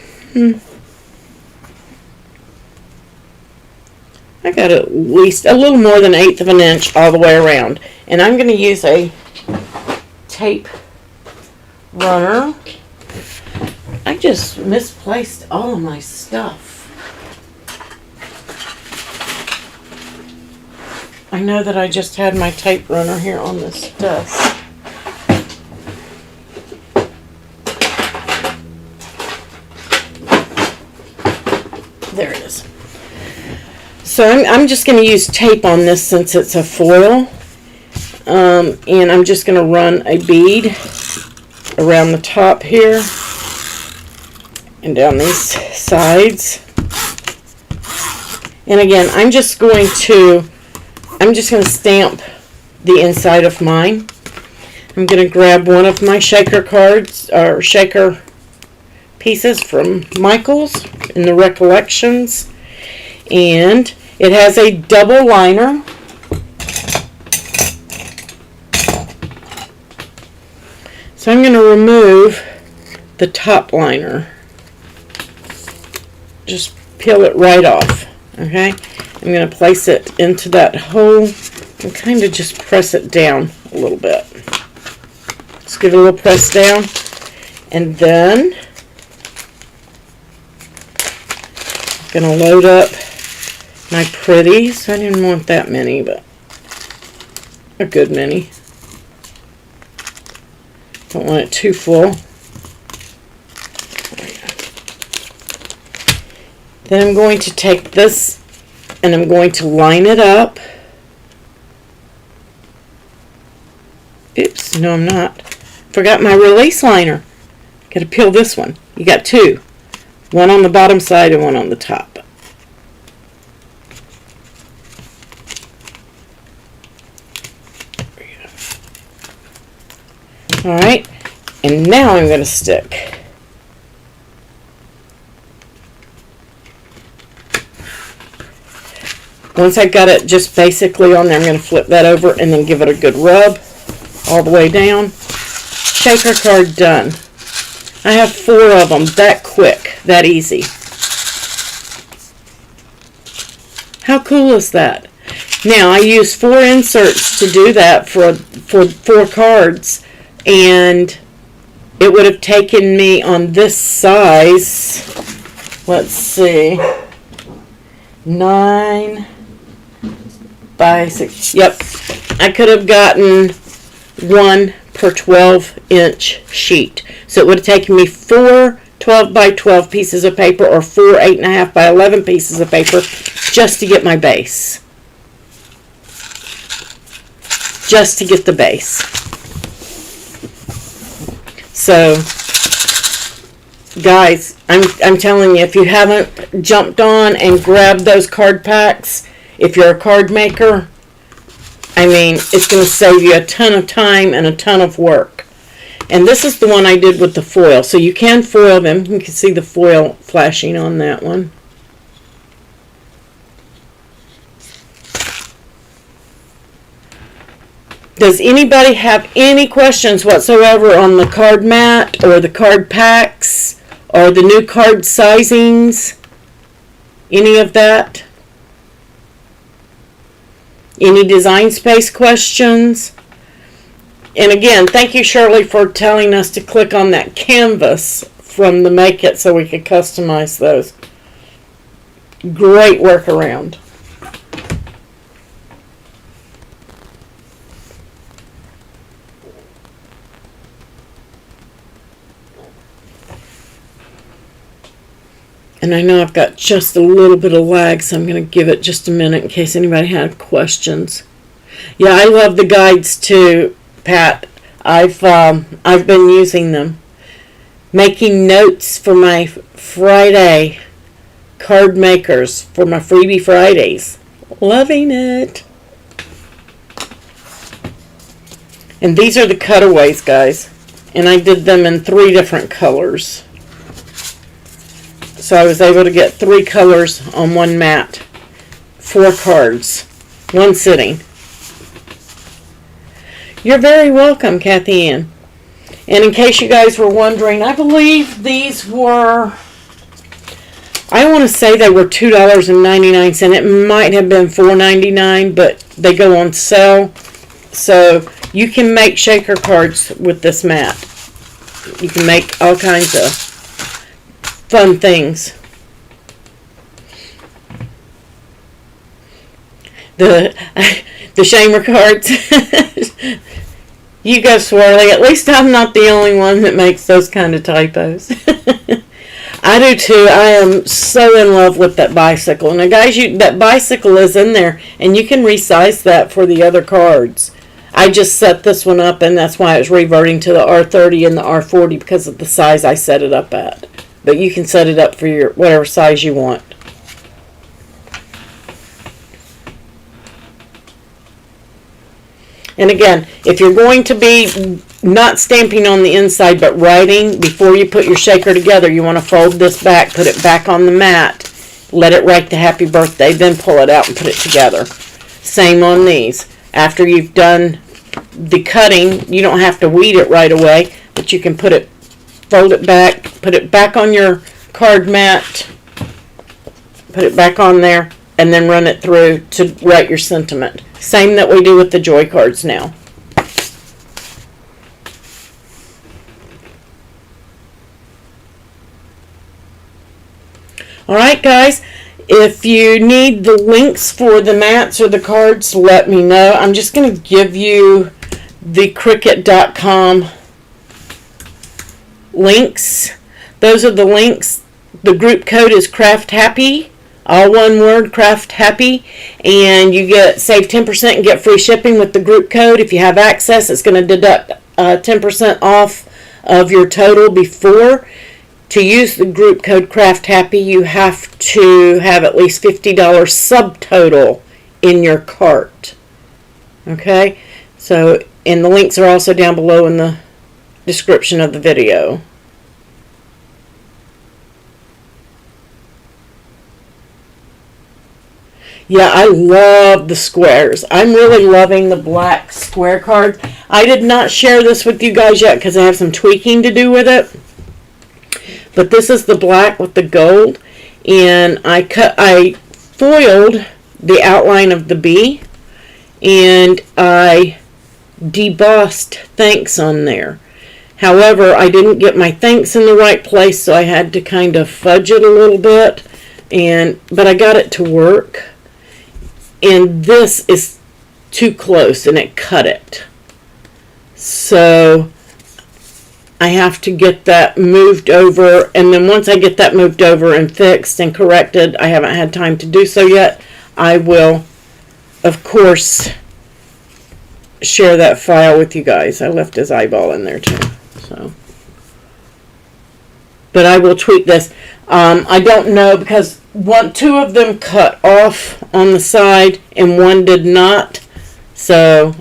I got at least a little more than 1/8 of an inch all the way around. And I'm going to use a tape runner. I just misplaced all of my stuff. I know that I just had my tape runner here on this desk. There it is. So I'm just going to use tape on this since it's a foil. And I'm just going to run a bead around the top here and down these sides. And again, I'm just going to stamp the inside of mine. I'm going to grab one of my shaker cards, or shaker pieces from Michael's in the Recollections. And it has a double liner. So I'm going to remove the top liner. Just peel it right off. Okay? I'm going to place it into that hole and kind of just press it down a little bit. Just give it a little press down, and then I'm going to load up my pretties. I didn't want that many, but a good many. Don't want it too full. Then I'm going to take this and I'm going to line it up. Oops, no I'm not. Forgot my release liner. Got to peel this one. You got two. One on the bottom side and one on the top. Alright, and now I'm going to stick. Once I've got it just basically on there, I'm going to flip that over and then give it a good rub all the way down. Shaker card done. I have 4 of them, that quick, that easy. How cool is that? Now, I use 4 inserts to do that for 4 cards. And it would have taken me on this size, let's see, 9 by 6. Yep, I could have gotten 1 per 12-inch sheet. So it would have taken me 4 12 by 12 pieces of paper or 4 8.5 by 11 pieces of paper just to get my base. Just to get the base. So, guys, I'm telling you, if you haven't jumped on and grabbed those card packs, if you're a card maker, I mean, it's going to save you a ton of time and a ton of work. And this is the one I did with the foil. So you can foil them. You can see the foil flashing on that one. Does anybody have any questions whatsoever on the card mat or the card packs or the new card sizings? Any of that? Any design space questions? And again, thank you, Shirley, for telling us to click on that canvas from the Make It so we could customize those. Great workaround. And I know I've got just a little bit of lag, so I'm going to give it just a minute in case anybody had questions. Yeah, I love the guides too, Pat. I've been using them. Making notes for my Friday card makers, for my Freebie Fridays. Loving it. And these are the cutaways, guys. And I did them in 3 different colors. So I was able to get 3 colors on one mat. 4 cards. 1 sitting. You're very welcome, Kathy Ann. And in case you guys were wondering, I believe these were, I want to say they were $2.99. It might have been $4.99, but they go on sale. So you can make shaker cards with this mat. You can make all kinds of fun things. The shamer cards. You go, Swirly. At least I'm not the only one that makes those kind of typos. I do too. I am so in love with that bicycle. Now, guys, that bicycle is in there, and you can resize that for the other cards. I just set this one up, and that's why it's reverting to the R30 and the R40 because of the size I set it up at. But you can set it up for your whatever size you want. And again, if you're going to be not stamping on the inside but writing, before you put your shaker together, you want to fold this back, put it back on the mat, let it write the happy birthday, then pull it out and put it together. Same on these. After you've done the cutting, you don't have to weed it right away, but you can put it, fold it back, put it back on your card mat, put it back on there, and then run it through to write your sentiment. Same that we do with the joy cards now. Alright guys, if you need the links for the mats or the cards, let me know. I'm just going to give you the Cricut.com links. Those are the links. The group code is Craft Happy, all one word, Craft Happy, and you save 10% and get free shipping with the group code. If you have access, it's going to deduct 10% off of your total before. To use the group code Craft Happy, you have to have at least $50 subtotal in your cart. Okay? So, and the links are also down below in the description of the video. Yeah, I love the squares. I'm really loving the black square cards. I did not share this with you guys yet because I have some tweaking to do with it. But this is the black with the gold, and I foiled the outline of the bee, and I debossed thanks on there. However, I didn't get my thanks in the right place, so I had to kind of fudge it a little bit, but I got it to work. And this is too close, and it cut it. So I have to get that moved over, and then once I get that moved over and fixed and corrected, I haven't had time to do so yet, I will, of course, share that file with you guys. I left his eyeball in there too. So, but I will tweak this. I don't know because two of them cut off on the side and one did not. So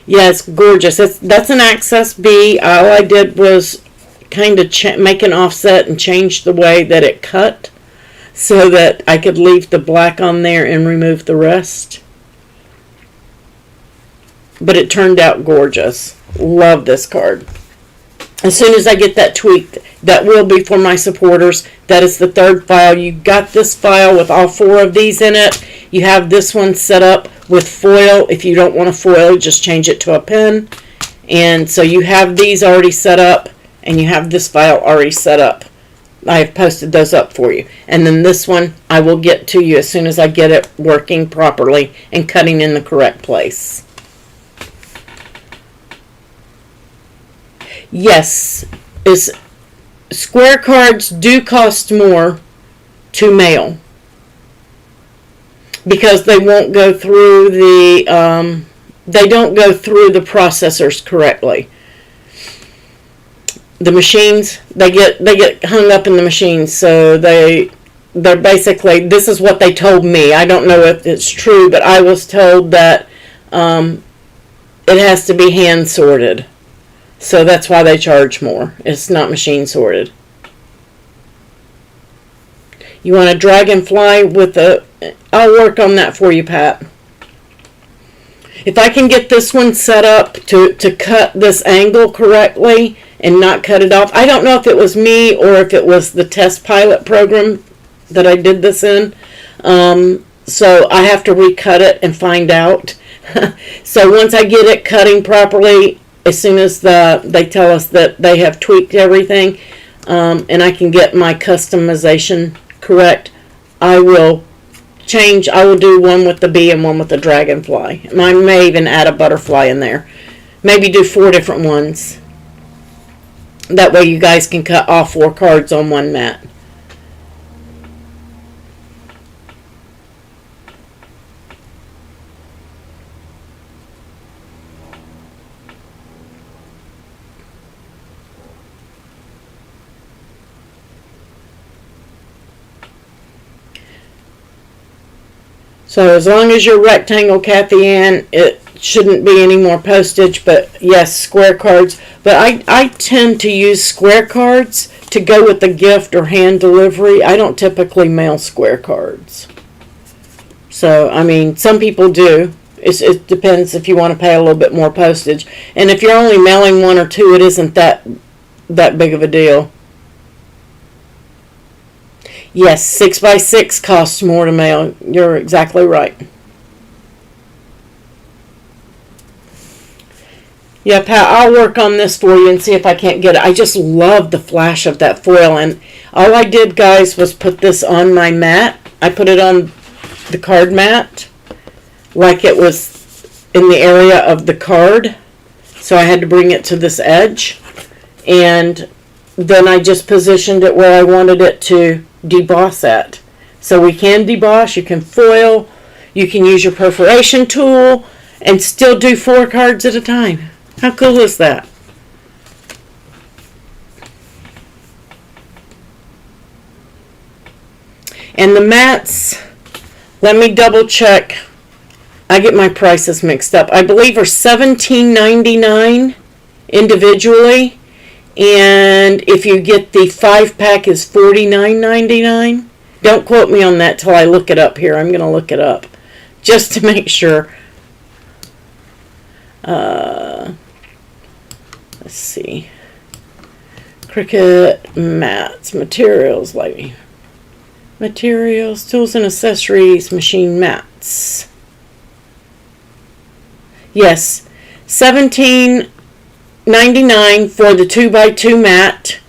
yeah, it's gorgeous. That's an Access B. All I did was kind of make an offset and change the way that it cut so that I could leave the black on there and remove the rest. But it turned out gorgeous. Love this card. As soon as I get that tweaked, that will be for my supporters. That is the third file. You got this file with all 4 of these in it. You have this one set up with foil. If you don't want a foil, just change it to a pen. And so you have these already set up, and you have this file already set up. I have posted those up for you. And then this one I will get to you as soon as I get it working properly and cutting in the correct place. Yes, square cards do cost more to mail because they won't go through they don't go through the processors correctly. The machines, they get hung up in the machines, so they're basically, this is what they told me. I don't know if it's true, but I was told that it has to be hand sorted. So that's why they charge more. It's not machine sorted. You want a dragonfly with I'll work on that for you, Pat. If I can get this one set up to cut this angle correctly and not cut it off. I don't know if it was me or if it was the test pilot program that I did this in. So I have to recut it and find out. So once I get it cutting properly, as soon as they tell us that they have tweaked everything, and I can get my customization correct, I will do one with the bee and one with the dragonfly. And I may even add a butterfly in there. Maybe do 4 different ones. That way you guys can cut all 4 cards on one mat. So as long as you're rectangle, Kathy Ann, it shouldn't be any more postage, but yes, square cards. But I tend to use square cards to go with the gift or hand delivery. I don't typically mail square cards. So, I mean, some people do. It depends if you want to pay a little bit more postage. And if you're only mailing 1 or 2, it isn't that big of a deal. Yes, 6x6 costs more to mail. You're exactly right. Yeah, Pat, I'll work on this for you and see if I can't get it. I just love the flash of that foil. And all I did, guys, was put this on my mat. I put it on the card mat like it was in the area of the card. So I had to bring it to this edge. And then I just positioned it where I wanted it to deboss at. So we can deboss, you can foil, you can use your perforation tool, and still do 4 cards at a time. How cool is that? And the mats, let me double check. I get my prices mixed up. I believe are $17.99 individually. And if you get the 5-pack is $49.99. Don't quote me on that till I look it up here. I'm going to look it up just to make sure. Let's see. Cricut mats, materials, lighting. Materials, tools and accessories, machine mats. Yes, $17.99 for the 2x2 mat,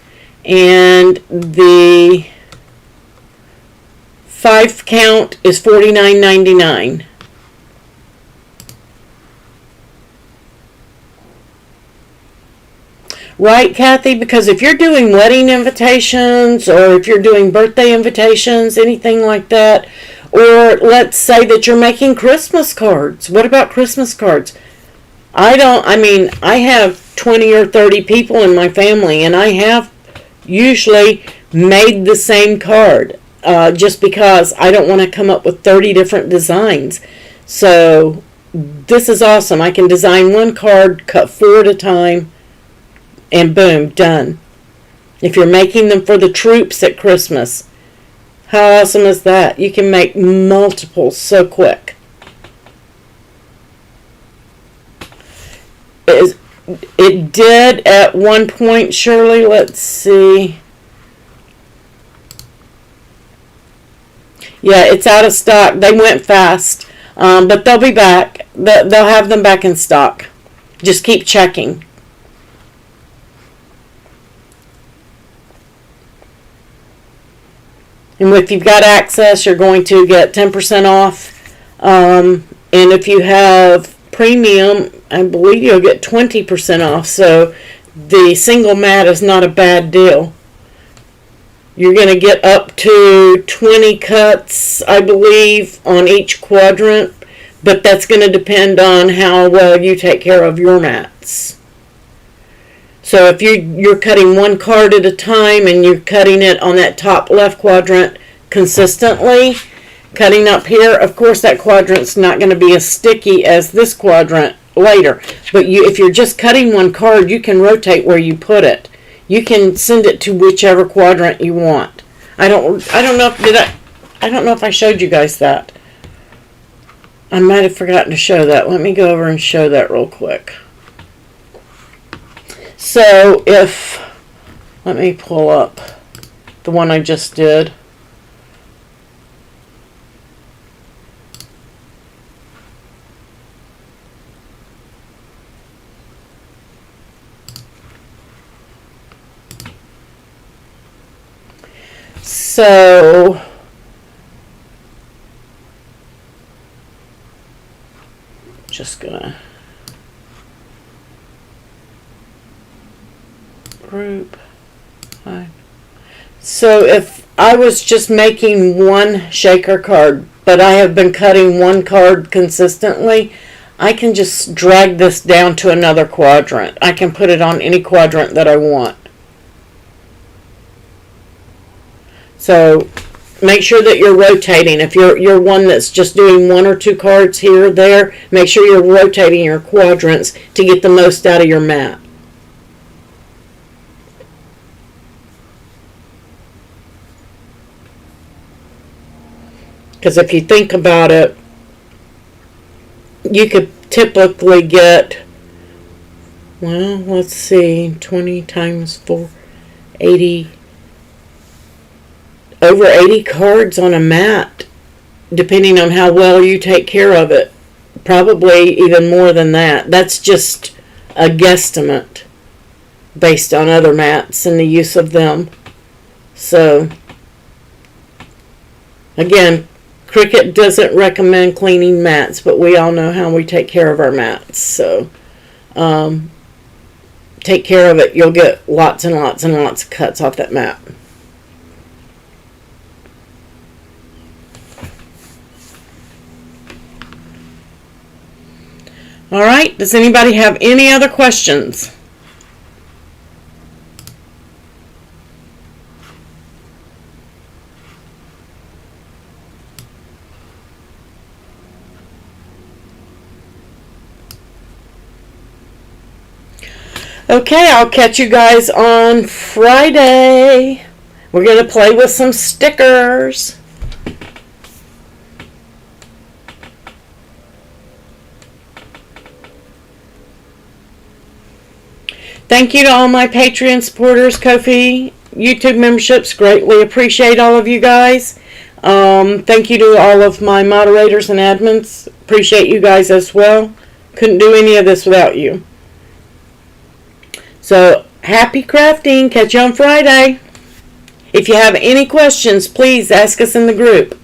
and the 5 count is $49.99. Right, Kathy? Because if you're doing wedding invitations, or if you're doing birthday invitations, anything like that, or let's say that you're making Christmas cards. What about Christmas cards? I have 20 or 30 people in my family, and I have usually made the same card just because I don't want to come up with 30 different designs. So this is awesome. I can design one card, cut 4 at a time, and boom, done. If you're making them for the troops at Christmas, how awesome is that? You can make multiples so quick. It did at one point, Shirley. Let's see. Yeah, it's out of stock. They went fast, but they'll be back. They'll have them back in stock. Just keep checking. And if you've got access, you're going to get 10% off. And if you have premium, I believe you'll get 20% off. So the single mat is not a bad deal. You're going to get up to 20 cuts, I believe, on each quadrant. But that's going to depend on how well you take care of your mats. So if you're cutting one card at a time and you're cutting it on that top left quadrant consistently, cutting up here, of course that quadrant's not going to be as sticky as this quadrant later. But if you're just cutting one card, you can rotate where you put it. You can send it to whichever quadrant you want. I don't know if I showed you guys that. I might have forgotten to show that. Let me go over and show that real quick. So let me pull up the one I just did. So just gonna group. So if I was just making one shaker card, but I have been cutting one card consistently, I can just drag this down to another quadrant. I can put it on any quadrant that I want. So make sure that you're rotating. If you're one that's just doing 1 or 2 cards here or there, make sure you're rotating your quadrants to get the most out of your mat. Because if you think about it, you could typically get, well, let's see, 20 times 4, 80. over 80 cards on a mat, depending on how well you take care of it. Probably even more than that. That's just a guesstimate based on other mats and the use of them. So, again, Cricut doesn't recommend cleaning mats, but we all know how we take care of our mats. So, take care of it. You'll get lots and lots and lots of cuts off that mat. All right, does anybody have any other questions? Okay, I'll catch you guys on Friday. We're going to play with some stickers. Thank you to all my Patreon supporters, Ko-fi, YouTube memberships. Greatly appreciate all of you guys. Thank you to all of my moderators and admins. Appreciate you guys as well. Couldn't do any of this without you. So, happy crafting. Catch you on Friday. If you have any questions, please ask us in the group.